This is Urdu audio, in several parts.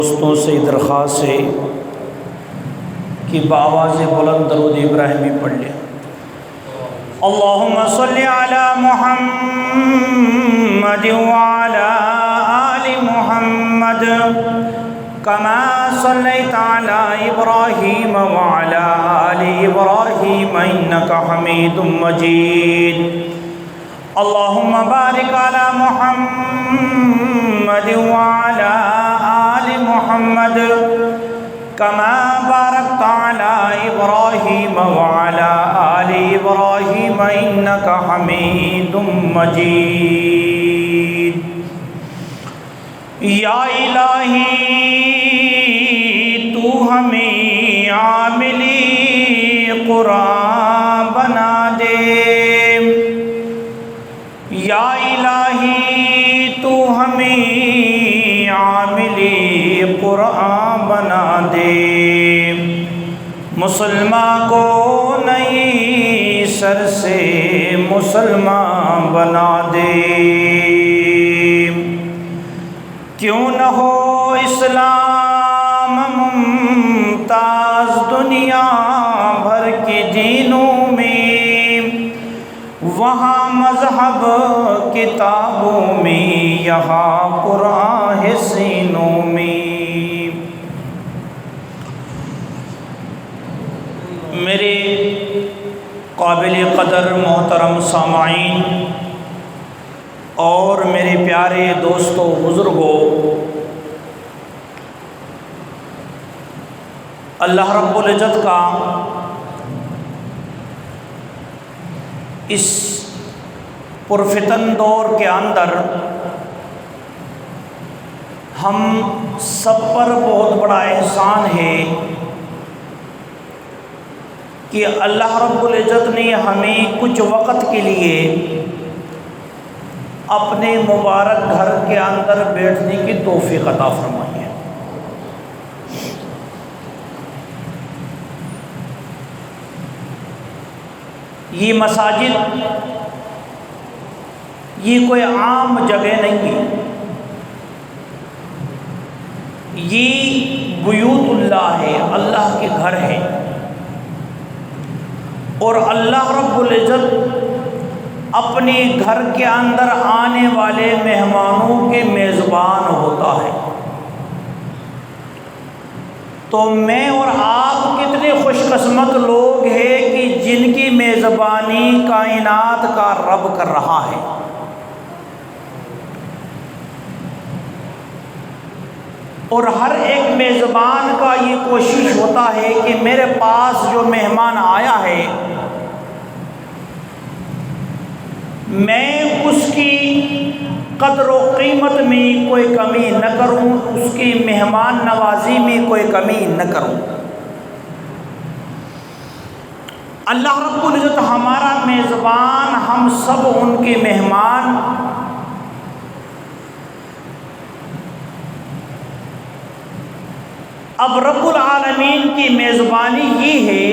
دوستوں سے درخواست ہے کہ بآواز بلند درود ابراہیمی پڑھ لیں۔ اللہم صلی علی محمد وعلی آل محمد کما صلیت علی ابراہیم وعلی آل ابراہیم انک حمید مجید۔ اللہم بارک علی محمد وعلی آل محمد کما بارکت علی ابراہیم وعلی آل ابراہیم انک حمید مجید۔ یا الہی تو ہمیں عاملی قرآن بنا دے، یا الہی تو ہمیں عاملی قرآن بنا دے، مسلمان کو نئی سر سے مسلمان بنا دے۔ کیوں نہ ہو اسلام ممتاز دنیا بھر کے دینوں میں، وہاں مذہب کتابوں میں، یہاں قرآن ہے سینوں میں۔ میرے قابل قدر محترم سامعین اور میرے پیارے دوستوں بزرگوں، اللہ رب العزت کا اس پرفتن دور کے اندر ہم سب پر بہت بڑا احسان ہے کہ اللہ رب العزت نے ہمیں کچھ وقت کے لیے اپنے مبارک گھر کے اندر بیٹھنے کی توفیق عطا فرمائی ہے۔ یہ مساجد یہ کوئی عام جگہ نہیں ہے، یہ بیوت اللہ ہے، اللہ کے گھر ہے، اور اللہ رب العزت اپنے گھر کے اندر آنے والے مہمانوں کے میزبان ہوتا ہے۔ تو میں اور آپ کتنے خوش قسمت لوگ ہیں کہ جن کی میزبانی کائنات کا رب کر رہا ہے۔ اور ہر ایک میزبان کا یہ کوشش ہوتا ہے کہ میرے پاس جو مہمان آیا ہے میں اس کی قدر و قیمت میں کوئی کمی نہ کروں، اس کی مہمان نوازی میں کوئی کمی نہ کروں۔ اللہ رب العزت ہمارا میزبان، ہم سب ان کے مہمان۔ اب رب العالمین کی میزبانی یہ ہے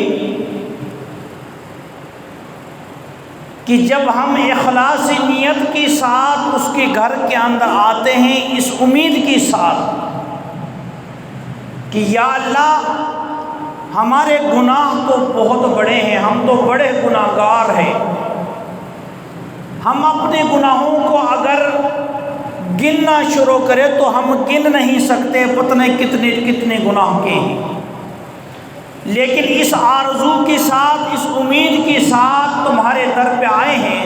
کہ جب ہم اخلاص نیت کے ساتھ اس کے گھر کے اندر آتے ہیں، اس امید کے ساتھ کہ یا اللہ ہمارے گناہ تو بہت بڑے ہیں، ہم تو بڑے گناہگار ہیں، ہم اپنے گناہوں کو اگر گننا شروع کرے تو ہم گن نہیں سکتے، پتہ نہیں کتنے کتنے گناہ کے ہیں۔ لیکن اس آرزو کے ساتھ، اس امید کے ساتھ تمہارے در پہ آئے ہیں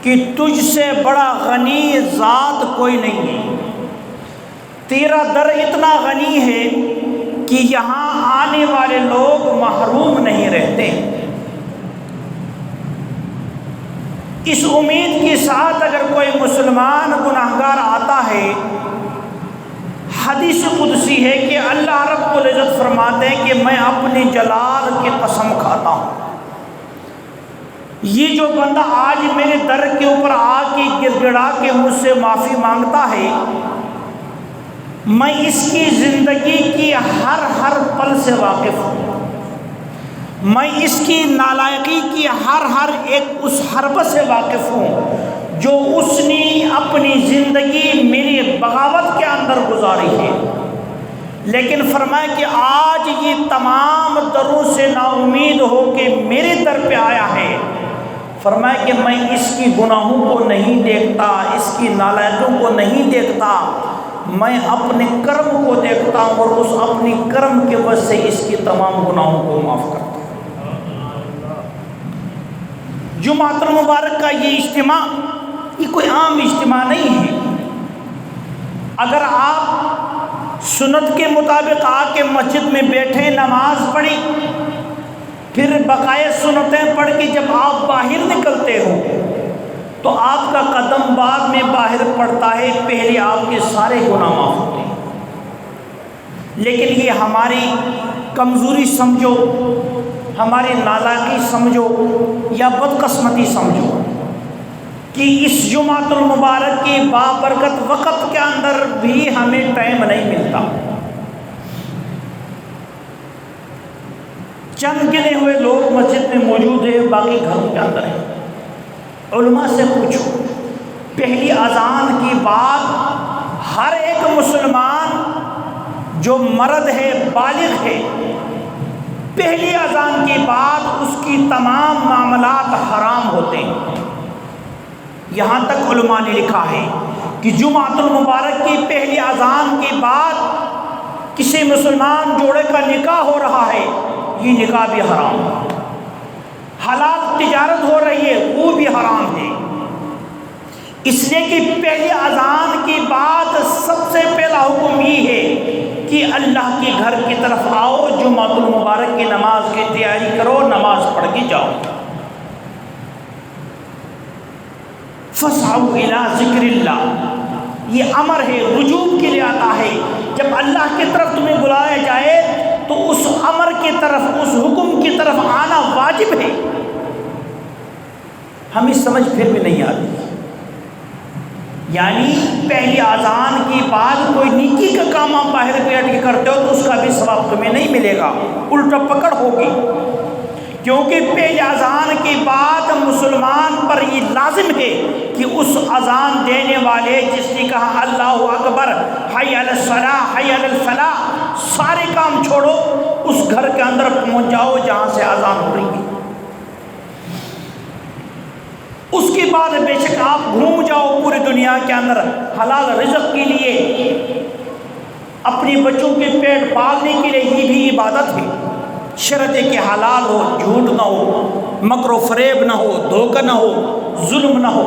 کہ تجھ سے بڑا غنی ذات کوئی نہیں ہے، تیرا در اتنا غنی ہے کہ یہاں آنے والے لوگ محروم نہیں رہتے۔ اس امید کے ساتھ اگر کوئی مسلمان گناہگار آتا ہے، حدیث قدسی ہے کہ اللہ رب العزت فرماتے ہیں کہ میں اپنی جلال کی قسم کھاتا ہوں، یہ جو بندہ آج میرے در کے اوپر آ کے گر گڑا کے مجھ سے معافی مانگتا ہے، میں اس کی زندگی کی ہر پل سے واقف ہوں، میں اس کی نالائقی کی ہر ایک اس حربت سے واقف ہوں جو اس نے اپنی زندگی میری بغاوت کے اندر گزاری ہے۔ لیکن فرمایا کہ آج یہ تمام دروں سے نا امید ہو کہ میرے در پہ آیا ہے، فرمایا کہ میں اس کی گناہوں کو نہیں دیکھتا، اس کی نالائقیوں کو نہیں دیکھتا، میں اپنے کرم کو دیکھتا ہوں اور اس اپنی کرم کے وجہ سے اس کی تمام گناہوں کو معاف کرتا ہوں۔ جمعۃ المبارک کا یہ اجتماع یہ کوئی عام اجتماع نہیں ہے۔ اگر آپ سنت کے مطابق آ کے مسجد میں بیٹھے، نماز پڑھی، پھر بقائے سنتیں پڑھ کے جب آپ باہر نکلتے ہو تو آپ کا قدم بعد میں باہر پڑتا ہے، پہلے آپ کے سارے گناہ معاف ہوتے ہیں۔ لیکن یہ ہماری کمزوری سمجھو، ہماری نالائقی سمجھو یا بدقسمتی سمجھو کہ اس جمعۃ المبارک کی بابرکت وقت کے اندر بھی ہمیں ٹائم نہیں ملتا۔ چند گنے ہوئے لوگ مسجد میں موجود ہیں، باقی گھروں کے اندر ہیں۔ علماء سے پوچھو، پہلی اذان کی بعد ہر ایک مسلمان جو مرد ہے، بالغ ہے، پہلی اذان کے بعد اس کی تمام معاملات حرام ہوتے ہیں۔ یہاں تک علماء نے لکھا ہے کہ جمعۃ المبارک کی پہلی اذان کے بعد کسی مسلمان جوڑے کا نکاح ہو رہا ہے، یہ نکاح بھی حرام ہے۔ حلال تجارت ہو رہی ہے، وہ بھی حرام ہے۔ اس لیے کہ پہلی اذان کے بعد سب سے پہلا حکم یہ ہے کہ اللہ کے گھر کی طرف آؤ، جمعۃ المبارک کی نماز کی تیاری کرو، نماز پڑھ کے جاؤ۔ فَاسْعَوْا إِلَىٰ ذِكْرِ اللَّهِ، یہ امر ہے، وجوب کے لیے آتا ہے۔ جب اللہ کی طرف تمہیں بلایا جائے تو اس امر کی طرف، اس حکم کی طرف آنا واجب ہے۔ ہمیں سمجھ پھر بھی نہیں آتی، یعنی پہلی اذان کے بعد کوئی نیکی کا کام آپ باہر بیٹھ کے کرتے ہو تو اس کا بھی ثواب تمہیں نہیں ملے گا، الٹا پکڑ ہوگی، کیونکہ پہلی اذان کے بعد مسلمان پر یہ لازم ہے کہ اس اذان دینے والے جس نے کہا اللہ اکبر، حی علی الصلاۃ، حی علی الفلاح، سارے کام چھوڑو، اس گھر کے اندر پہنچ جاؤ جہاں سے اذان ہو رہی ہے۔ اس کے بعد بے شک آپ گھوم جاؤ پوری دنیا کے اندر حلال رزق کے لیے، اپنے بچوں کے پیٹ پالنے کے لیے، یہ بھی عبادت ہے۔ شرط ہے کہ حلال ہو، جھوٹ نہ ہو، مکر و فریب نہ ہو، دھوکہ نہ ہو، ظلم نہ ہو۔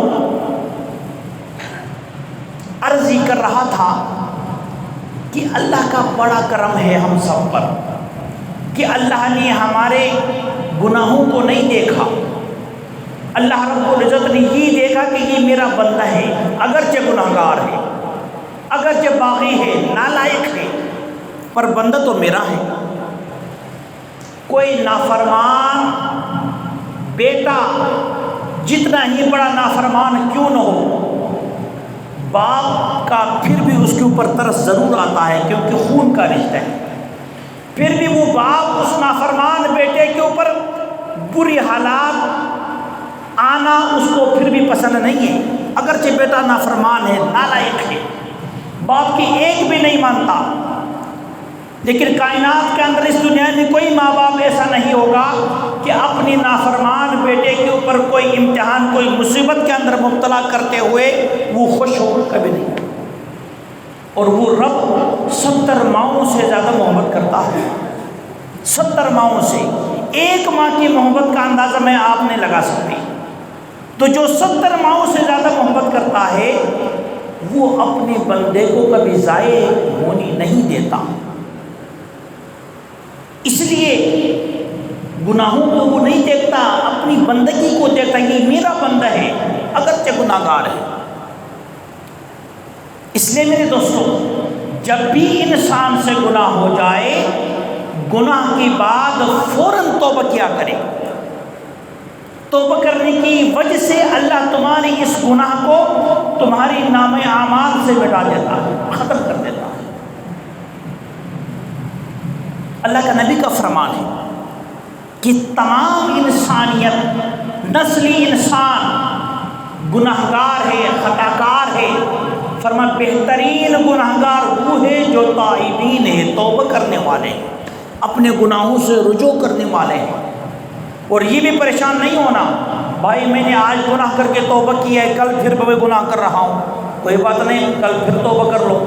عرض ہی کر رہا تھا کہ اللہ کا بڑا کرم ہے ہم سب پر کہ اللہ نے ہمارے گناہوں کو نہیں دیکھا۔ اللہ رب العزت نے یہ دیکھا کہ یہ میرا بندہ ہے، اگرچہ گناہگار ہے، اگرچہ باغی ہے، نالائق ہے، پر بندہ تو میرا ہے۔ کوئی نافرمان بیٹا جتنا ہی بڑا نافرمان کیوں نہ ہو، باپ کا پھر بھی اس کے اوپر ترس ضرور آتا ہے، کیونکہ خون کا رشتہ ہے۔ پھر بھی وہ باپ اس نافرمان بیٹے کے اوپر بری حالات آنا اس کو پھر بھی پسند نہیں ہے، اگرچہ بیٹا نافرمان ہے، نالائق ہے، باپ کی ایک بھی نہیں مانتا۔ لیکن کائنات کے اندر اس دنیا میں کوئی ماں باپ ایسا نہیں ہوگا کہ اپنی نافرمان بیٹے کے اوپر کوئی امتحان، کوئی مصیبت کے اندر مبتلا کرتے ہوئے وہ خوش ہو، کبھی نہیں۔ اور وہ رب 70 ماؤں سے زیادہ محبت کرتا ہے، 70 ماؤں سے۔ ایک ماں کی محبت کا اندازہ میں آپ نہیں لگا سکتی، تو جو 70 ماؤں سے زیادہ محبت کرتا ہے وہ اپنے بندے کو کبھی ضائع ہونے نہیں دیتا۔ اس لیے گناہوں کو وہ نہیں دیکھتا، اپنی بندگی کو دیکھتا، یہ میرا بندہ ہے اگرچہ گناہگار ہے۔ اس لیے میرے دوستو، جب بھی انسان سے گناہ ہو جائے، گناہ کے بعد فوراً توبہ کیا کرے۔ توبہ کرنے کی وجہ سے اللہ تمہاری اس گناہ کو تمہاری نام اعمال سے مٹا دیتا ہے، ختم کر دیتا ہے۔ اللہ کا نبی کا فرمان ہے کہ تمام انسانیت، نسلی انسان گناہگار ہے، خطاکار ہے، فرمایا بہترین گناہگار وہ ہے جو تائبین ہے، توبہ کرنے والے ہیں، اپنے گناہوں سے رجوع کرنے والے ہیں۔ اور یہ بھی پریشان نہیں ہونا بھائی میں نے آج گناہ کر کے توبہ کیا ہے، کل پھر میں گناہ کر رہا ہوں، کوئی بات نہیں، کل پھر توبہ کر لو،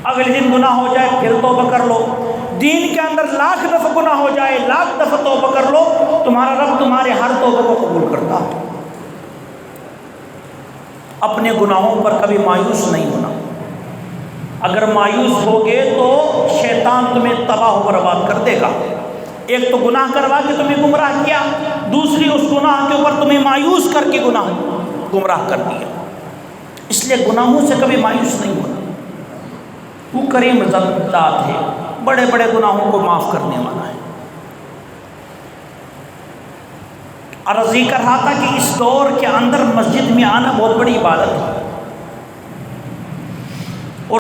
اگلے دن گناہ ہو جائے پھر توبہ کر لو۔ دین کے اندر لاکھ دفعہ گناہ ہو جائے، لاکھ دفعہ توبہ کر لو، تمہارا رب تمہارے ہر توبہ کو قبول کرتا ہے۔ اپنے گناہوں پر کبھی مایوس نہیں ہونا، اگر مایوس ہوگے تو شیطان تمہیں تباہ و برباد کر دے گا۔ ایک تو گناہ کروا کے تمہیں گمراہ کیا، دوسری اس گناہ کے اوپر تمہیں مایوس کر کے گمراہ کر دیا۔ اس لیے گناہوں سے کبھی مایوس نہیں ہونا، وہ کریم ذات ہے، بڑے بڑے گناہوں کو معاف کرنے والا ہے۔ عرض کر رہا تھا کہ اس دور کے اندر مسجد میں آنا بہت بڑی عبادت ہے۔